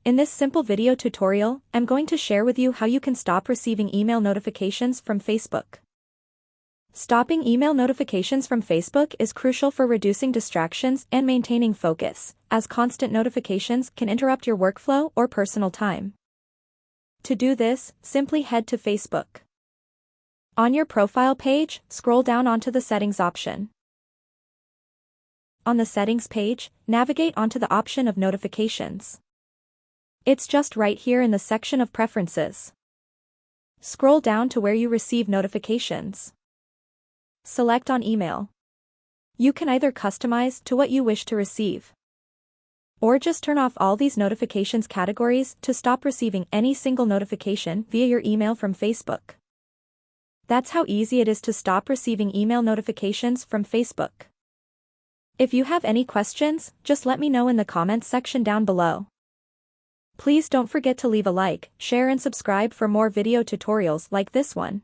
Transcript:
In this simple video tutorial, I'm going to share with you how you can stop receiving email notifications from Facebook. Stopping email notifications from Facebook is crucial for reducing distractions and maintaining focus, as constant notifications can interrupt your workflow or personal time. To do this, simply head to Facebook. On your profile page, scroll down onto the Settings option. On the Settings page, navigate onto the option of Notifications. It's just right here in the section of Preferences. Scroll down to where you receive notifications. Select on Email. You can either customize to what you wish to receive, or just turn off all these notifications categories to stop receiving any single notification via your email from Facebook. That's how easy it is to stop receiving email notifications from Facebook. If you have any questions, just let me know in the comments section down below. Please don't forget to leave a like, share and subscribe for more video tutorials like this one.